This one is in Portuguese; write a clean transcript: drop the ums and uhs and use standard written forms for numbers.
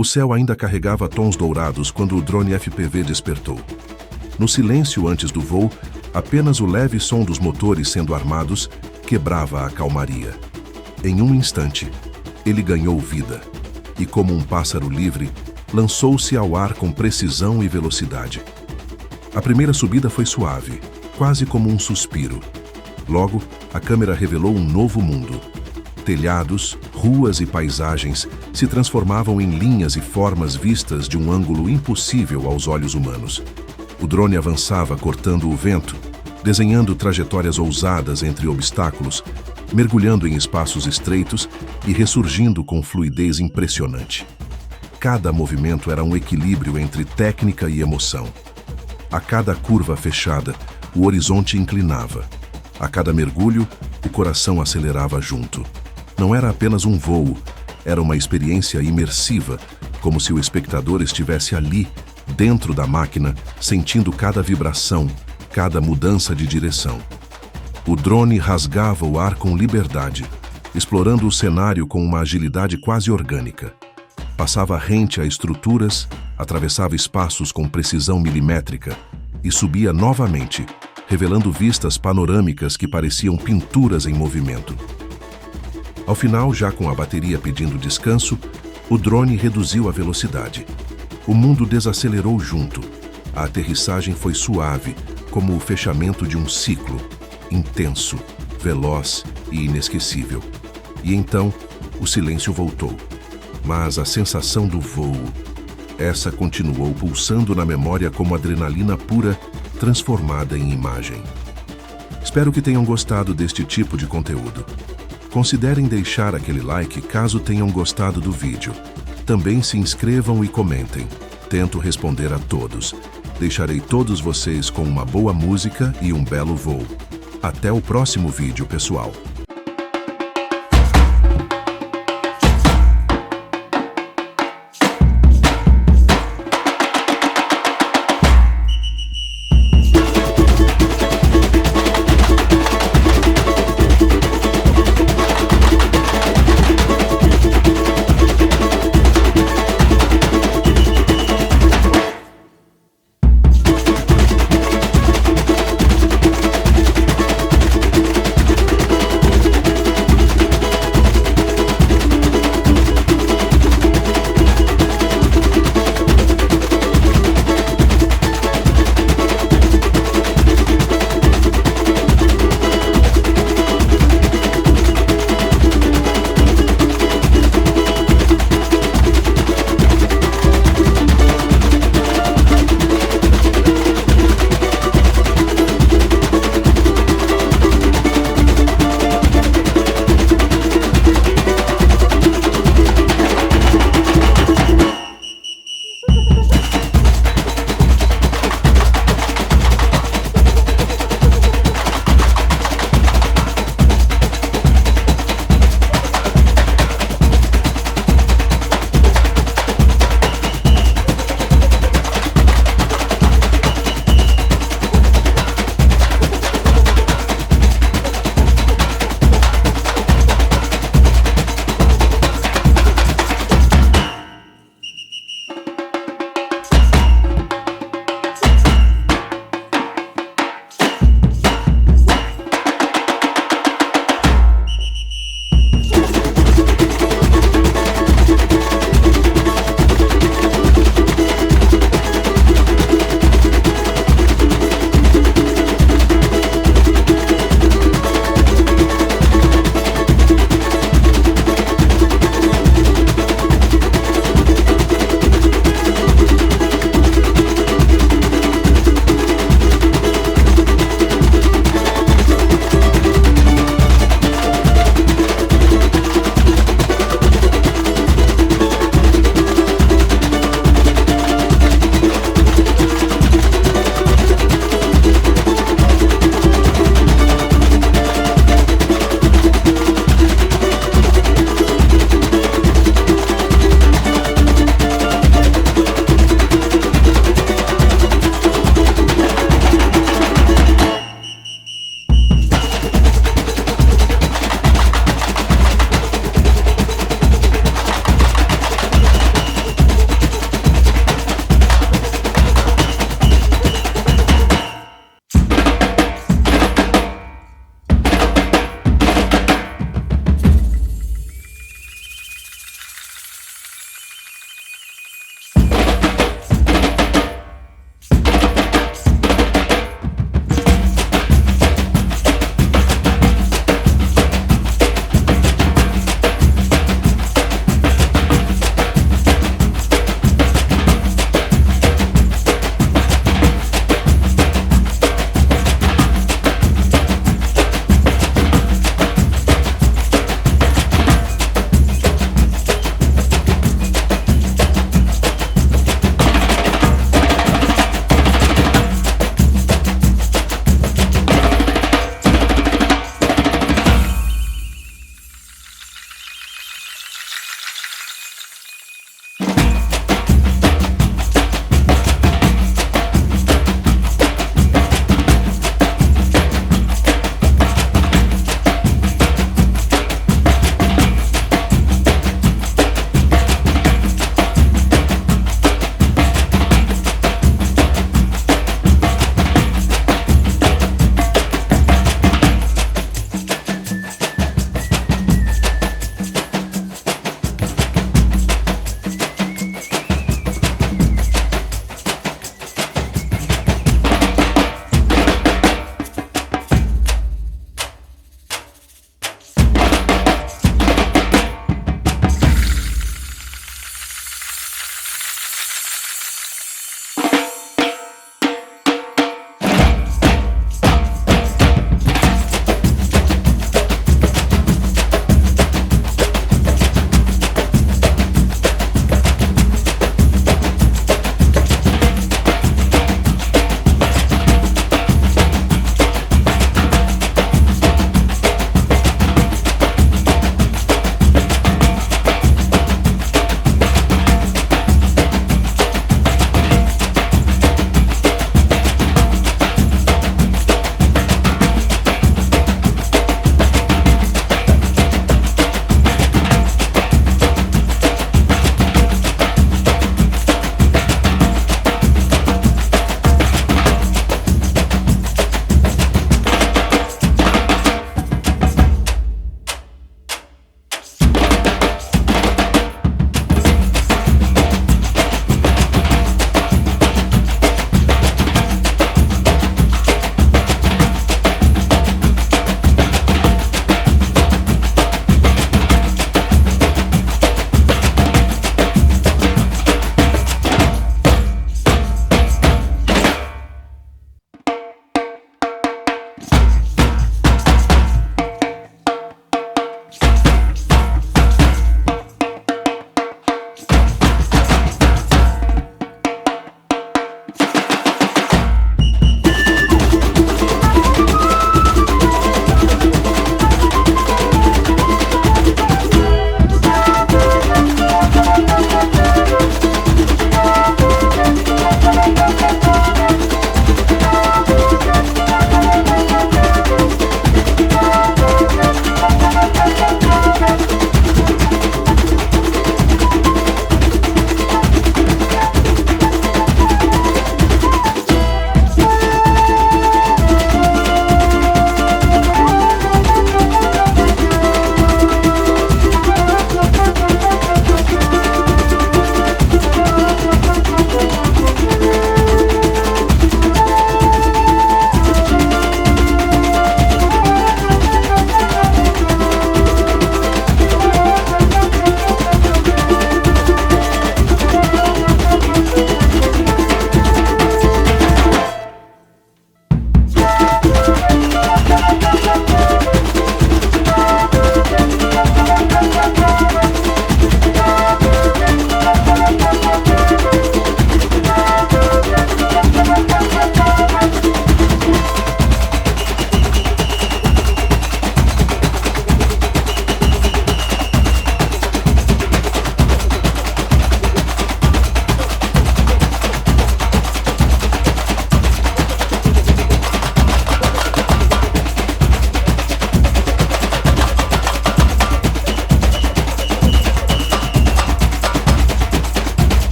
O céu ainda carregava tons dourados quando o drone FPV despertou. No silêncio antes do voo, apenas o leve som dos motores sendo armados quebrava a calmaria. Em um instante, ele ganhou vida e, como um pássaro livre, lançou-se ao ar com precisão e velocidade. A primeira subida foi suave, quase como um suspiro. Logo, a câmera revelou um novo mundo. Telhados, ruas e paisagens se transformavam em linhas e formas vistas de um ângulo impossível aos olhos humanos. O drone avançava cortando o vento, desenhando trajetórias ousadas entre obstáculos, mergulhando em espaços estreitos e ressurgindo com fluidez impressionante. Cada movimento era um equilíbrio entre técnica e emoção. A cada curva fechada, o horizonte inclinava. A cada mergulho, o coração acelerava junto. Não era apenas um voo, era uma experiência imersiva, como se o espectador estivesse ali, dentro da máquina, sentindo cada vibração, cada mudança de direção. O drone rasgava o ar com liberdade, explorando o cenário com uma agilidade quase orgânica. Passava rente a estruturas, atravessava espaços com precisão milimétrica e subia novamente, revelando vistas panorâmicas que pareciam pinturas em movimento. Ao final, já com a bateria pedindo descanso, o drone reduziu a velocidade. O mundo desacelerou junto. A aterrissagem foi suave, como o fechamento de um ciclo, intenso, veloz e inesquecível. E então, o silêncio voltou. Mas a sensação do voo, essa continuou pulsando na memória como adrenalina pura, transformada em imagem. Espero que tenham gostado deste tipo de conteúdo. Considerem deixar aquele like caso tenham gostado do vídeo. Também se inscrevam e comentem. Tento responder a todos. Deixarei todos vocês com uma boa música e um belo voo. Até o próximo vídeo, pessoal.